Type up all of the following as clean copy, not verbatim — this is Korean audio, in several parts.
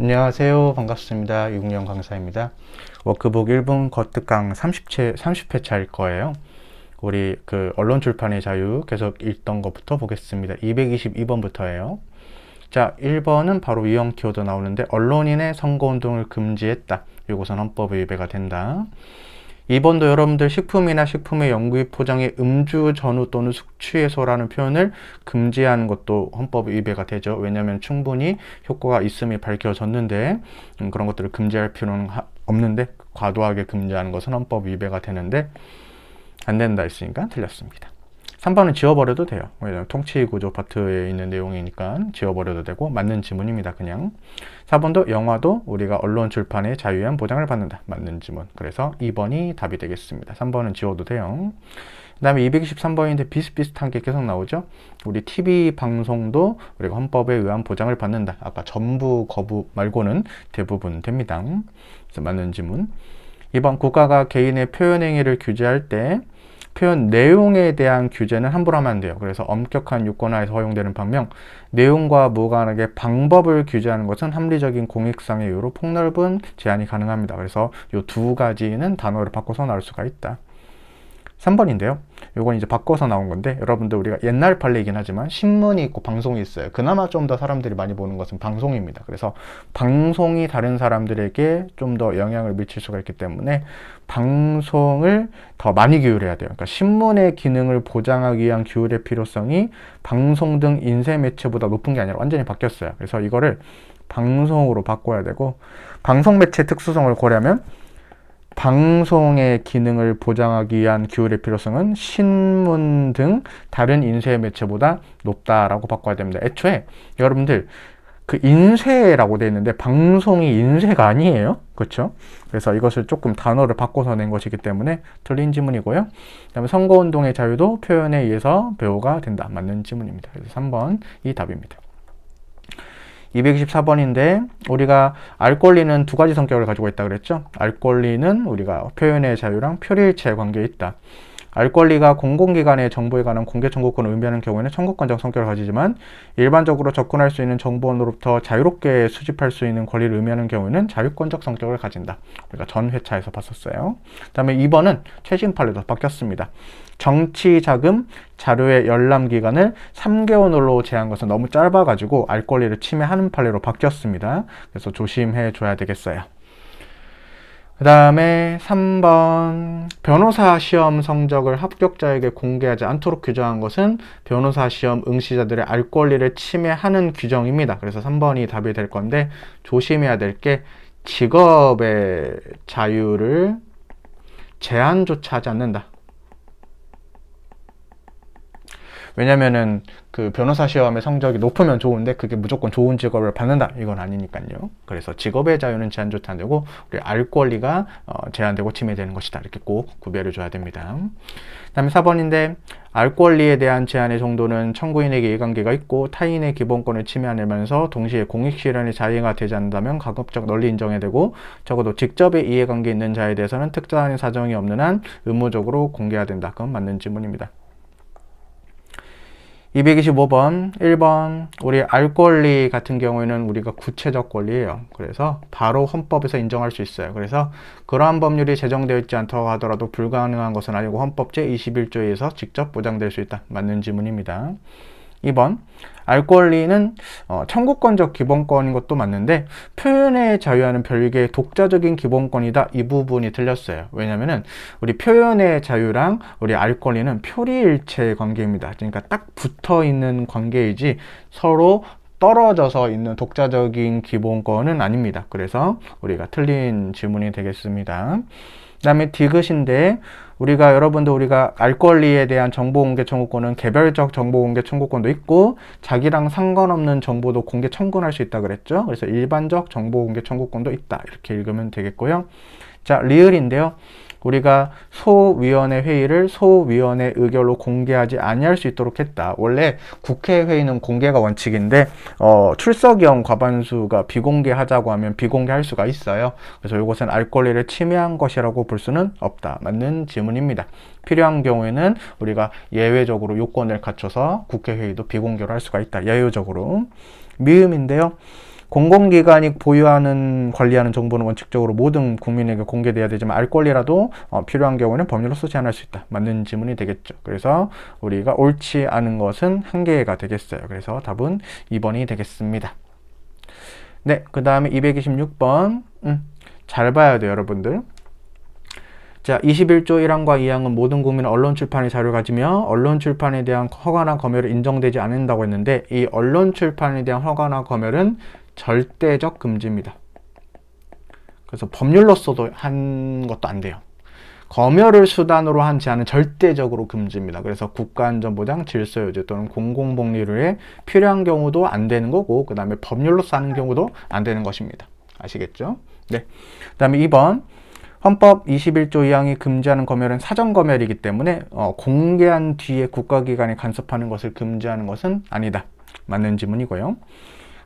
안녕하세요. 반갑습니다. 유국영 강사입니다. 워크북 1분 거특강 30회차일 거예요. 우리 언론 출판의 자유 계속 읽던 것부터 보겠습니다. 222번부터예요. 자, 1번은 바로 유형 키워드 나오는데 언론인의 선거운동을 금지했다. 이것은 헌법 위배가 된다. 2번도 여러분들 식품이나 식품의 영구입 포장에 음주, 전후 또는 숙취해소라는 표현을 금지하는 것도 헌법 위배가 되죠. 왜냐하면 충분히 효과가 있음이 밝혀졌는데 그런 것들을 금지할 필요는 없는데 과도하게 금지하는 것은 헌법 위배가 되는데 안 된다 했으니까 틀렸습니다. 3번은 지워버려도 돼요. 왜냐하면 통치구조 파트에 있는 내용이니까 지워버려도 되고 맞는 지문입니다. 그냥 4번도 영화도 우리가 언론 출판의 자유한 보장을 받는다. 맞는 지문. 그래서 2번이 답이 되겠습니다. 3번은 지워도 돼요. 그 다음에 223번인데 비슷비슷한 게 계속 나오죠. 우리 TV 방송도 우리가 헌법에 의한 보장을 받는다. 아까 전부 거부 말고는 대부분 됩니다. 그래서 맞는 지문. 2번 국가가 개인의 표현 행위를 규제할 때 표현 내용에 대한 규제는 함부로 하면 안 돼요. 그래서 엄격한 유권하에서 허용되는 반면 내용과 무관하게 방법을 규제하는 것은 합리적인 공익상의 이유로 폭넓은 제한이 가능합니다. 그래서 이 두 가지는 단어를 바꿔서 나올 수가 있다. 3번인데요. 이건 이제 바꿔서 나온 건데 여러분들 우리가 옛날 판례이긴 하지만 신문이 있고 방송이 있어요. 그나마 좀 더 사람들이 많이 보는 것은 방송입니다. 그래서 방송이 다른 사람들에게 좀 더 영향을 미칠 수가 있기 때문에 방송을 더 많이 기울여야 돼요. 그러니까 신문의 기능을 보장하기 위한 기울의 필요성이 방송 등 인쇄 매체보다 높은 게 아니라 완전히 바뀌었어요. 그래서 이거를 방송으로 바꿔야 되고 방송 매체 특수성을 고려하면 방송의 기능을 보장하기 위한 기울의 필요성은 신문 등 다른 인쇄 매체보다 높다라고 바꿔야 됩니다. 애초에 여러분들 인쇄라고 되어 있는데 방송이 인쇄가 아니에요. 그렇죠? 그래서 이것을 조금 단어를 바꿔서 낸 것이기 때문에 틀린 지문이고요. 그 다음에 선거운동의 자유도 표현에 의해서 배후가 된다. 맞는 지문입니다. 그래서 3번이 답입니다. 224번인데 우리가 알 권리는 두 가지 성격을 가지고 있다 그랬죠. 알 권리는 우리가 표현의 자유랑 표리일체 관계에 있다. 알 권리가 공공기관의 정보에 관한 공개 청구권을 의미하는 경우에는 청구권적 성격을 가지지만 일반적으로 접근할 수 있는 정보원으로부터 자유롭게 수집할 수 있는 권리를 의미하는 경우에는 자유권적 성격을 가진다. 우리가 전 회차에서 봤었어요. 그 다음에 2번은 최신 판례도 바뀌었습니다. 정치 자금 자료의 열람 기간을 3개월로 제한 것은 너무 짧아가지고 알 권리를 침해하는 판례로 바뀌었습니다. 그래서 조심해 줘야 되겠어요. 그 다음에 3번 변호사 시험 성적을 합격자에게 공개하지 않도록 규정한 것은 변호사 시험 응시자들의 알 권리를 침해하는 규정입니다. 그래서 3번이 답이 될 건데 조심해야 될 게 직업의 자유를 제한조차 하지 않는다. 왜냐면은 변호사 시험의 성적이 높으면 좋은데 그게 무조건 좋은 직업을 받는다 이건 아니니까요. 그래서 직업의 자유는 제한조차 안 되고 우리 알 권리가 제한되고 침해되는 것이다. 이렇게 꼭 구별해 줘야 됩니다. 그 다음에 4번인데 알 권리에 대한 제한의 정도는 청구인에게 이해관계가 있고 타인의 기본권을 침해하면서 동시에 공익 실현의 자유가 되지 않는다면 가급적 널리 인정해야 되고 적어도 직접의 이해관계 있는 자에 대해서는 특정한 사정이 없는 한 의무적으로 공개해야 된다. 그건 맞는 질문입니다. 225번, 1번 우리 알 권리 같은 경우에는 우리가 구체적 권리예요. 그래서 바로 헌법에서 인정할 수 있어요. 그래서 그러한 법률이 제정되어 있지 않다고 하더라도 불가능한 것은 아니고 헌법 제21조에 의해서 직접 보장될 수 있다. 맞는 지문입니다. 2번 알 권리는 청구권적 기본권인 것도 맞는데 표현의 자유와는 별개의 독자적인 기본권이다. 이 부분이 틀렸어요. 왜냐면은 우리 표현의 자유랑 우리 알 권리는 표리일체 관계입니다. 그러니까 딱 붙어있는 관계이지 서로 떨어져서 있는 독자적인 기본권은 아닙니다. 그래서 우리가 틀린 질문이 되겠습니다. 그 다음에 디귿인데 우리가 알 권리에 대한 정보 공개 청구권은 개별적 정보 공개 청구권도 있고 자기랑 상관없는 정보도 공개 청구할 수 있다 그랬죠. 그래서 일반적 정보 공개 청구권도 있다. 이렇게 읽으면 되겠고요. 자, 리을인데요. 우리가 소위원회 회의를 소위원회 의결로 공개하지 아니할 수 있도록 했다. 원래 국회 회의는 공개가 원칙인데 출석위원 과반수가 비공개하자고 하면 비공개할 수가 있어요. 그래서 이것은 알 권리를 침해한 것이라고 볼 수는 없다. 맞는 질문입니다. 필요한 경우에는 우리가 예외적으로 요건을 갖춰서 국회 회의도 비공개로 할 수가 있다. 예외적으로. 미음인데요. 공공기관이 보유하는 관리하는 정보는 원칙적으로 모든 국민에게 공개돼야 되지만 알 권리라도 필요한 경우는 법률로서 제한할 수 있다. 맞는 지문이 되겠죠. 그래서 우리가 옳지 않은 것은 한개가 되겠어요. 그래서 답은 2번이 되겠습니다. 네, 그 다음에 226번 잘 봐야 돼요, 여러분들. 자, 21조 1항과 2항은 모든 국민은 언론 출판의 자유를 가지며 언론 출판에 대한 허가나 검열을 인정되지 않는다고 했는데, 이 언론 출판에 대한 허가나 검열은 절대적 금지입니다. 그래서 법률로서도 한 것도 안 돼요. 검열을 수단으로 한 제한은 절대적으로 금지입니다. 그래서 국가안전보장, 질서유지 또는 공공복리를 필요한 경우도 안 되는 거고, 그 다음에 법률로서 하는 경우도 안 되는 것입니다. 아시겠죠? 네. 그 다음에 2번. 헌법 21조 2항이 금지하는 검열은 사전검열이기 때문에 공개한 뒤에 국가기관이 간섭하는 것을 금지하는 것은 아니다. 맞는 지문이고요.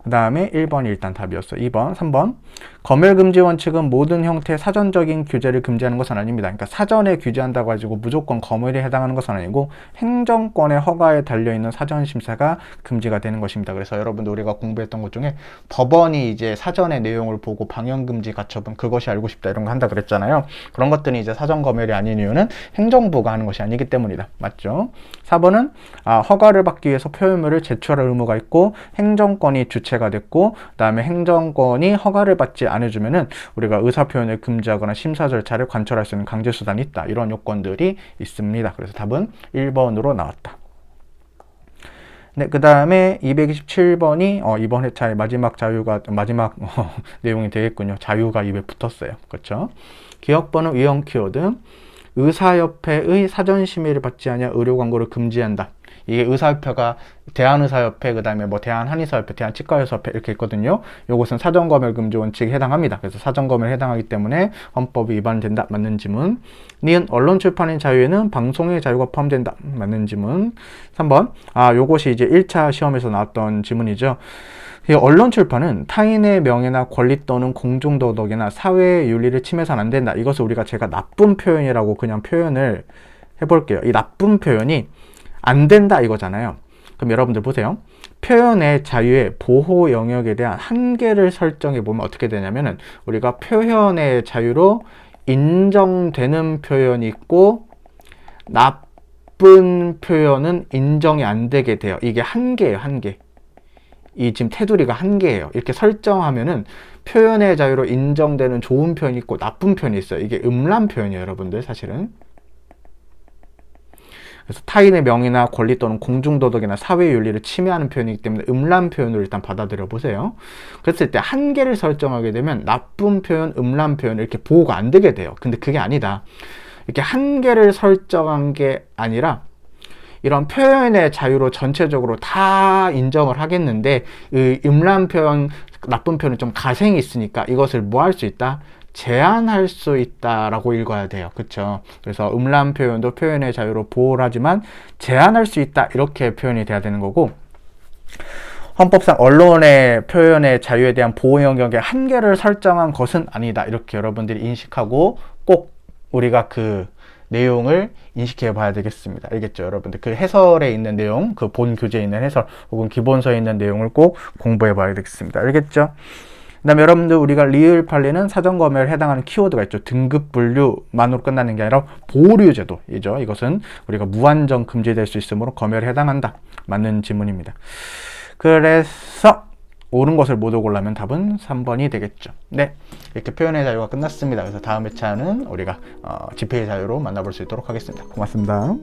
그 다음에 1번이 일단 답이었어요. 2번, 3번. 검열금지 원칙은 모든 형태의 사전적인 규제를 금지하는 것은 아닙니다. 그러니까 사전에 규제한다고 가지고 무조건 검열에 해당하는 것은 아니고 행정권의 허가에 달려있는 사전심사가 금지가 되는 것입니다. 그래서 여러분들 우리가 공부했던 것 중에 법원이 이제 사전의 내용을 보고 방영금지 가처분 그것이 알고 싶다 이런 거 한다 그랬잖아요. 그런 것들이 이제 사전검열이 아닌 이유는 행정부가 하는 것이 아니기 때문이다. 맞죠? 4번은 허가를 받기 위해서 표현물을 제출할 의무가 있고 행정권이 주체가 됐고 그 다음에 행정권이 허가를 받지 않아주면은 우리가 의사표현을 금지하거나 심사 절차를 관철할 수 있는 강제수단이 있다. 이런 요건들이 있습니다. 그래서 답은 1번으로 나왔다. 네, 그 다음에 227번이 이번 회차의 마지막 내용이 되겠군요. 자유가 입에 붙었어요. 그렇죠? 기억번호 위험 키워드. 의사협회의 사전심의를 받지 않아 의료 광고를 금지한다. 이게 의사협회가 대한의사협회, 그 다음에 뭐 대한한의사협회, 대한치과의사협회 이렇게 있거든요. 요것은 사전검열 금지 원칙에 해당합니다. 그래서 사전검열에 해당하기 때문에 헌법이 위반된다. 맞는 지문. 니은 언론 출판의 자유에는 방송의 자유가 포함된다. 맞는 지문. 3번. 요것이 이제 1차 시험에서 나왔던 지문이죠. 언론 출판은 타인의 명예나 권리 또는 공중도덕이나 사회의 윤리를 침해서는 안 된다. 이것을 제가 나쁜 표현이라고 그냥 표현을 해볼게요. 이 나쁜 표현이 안 된다 이거잖아요. 그럼 여러분들 보세요. 표현의 자유의 보호 영역에 대한 한계를 설정해 보면 어떻게 되냐면은 우리가 표현의 자유로 인정되는 표현이 있고 나쁜 표현은 인정이 안 되게 돼요. 이게 한계예요, 한계. 이 지금 테두리가 한계예요. 이렇게 설정하면은 표현의 자유로 인정되는 좋은 표현이 있고 나쁜 표현이 있어요. 이게 음란 표현이에요, 여러분들 사실은. 그래서 타인의 명예나 권리 또는 공중도덕이나 사회윤리를 침해하는 표현이기 때문에 음란 표현으로 일단 받아들여 보세요. 그랬을 때 한계를 설정하게 되면 나쁜 표현, 음란 표현 이렇게 보호가 안 되게 돼요. 근데 그게 아니다. 이렇게 한계를 설정한 게 아니라 이런 표현의 자유로 전체적으로 다 인정을 하겠는데 이 음란 표현, 나쁜 표현은 좀 가생이 있으니까 이것을 뭐 할 수 있다? 제한할 수 있다라고 읽어야 돼요. 그렇죠? 그래서 음란 표현도 표현의 자유로 보호를 하지만 제한할 수 있다 이렇게 표현이 돼야 되는 거고 헌법상 언론의 표현의 자유에 대한 보호 영역의 한계를 설정한 것은 아니다. 이렇게 여러분들이 인식하고 꼭 우리가 그 내용을 인식해 봐야 되겠습니다. 알겠죠? 여러분들 그 해설에 있는 내용, 그 본 교재에 있는 해설 혹은 기본서에 있는 내용을 꼭 공부해 봐야 되겠습니다. 알겠죠? 그 다음에 여러분들 우리가 리을 판례는 사전검열에 해당하는 키워드가 있죠. 등급 분류만으로 끝나는 게 아니라 보류제도이죠. 이것은 우리가 무한정 금지될 수 있으므로 검열에 해당한다. 맞는 지문입니다. 그래서 옳은 것을 모두 고르면 답은 3번이 되겠죠. 네, 이렇게 표현의 자유가 끝났습니다. 그래서 다음 회차는 우리가 집회의 자유로 만나볼 수 있도록 하겠습니다. 고맙습니다.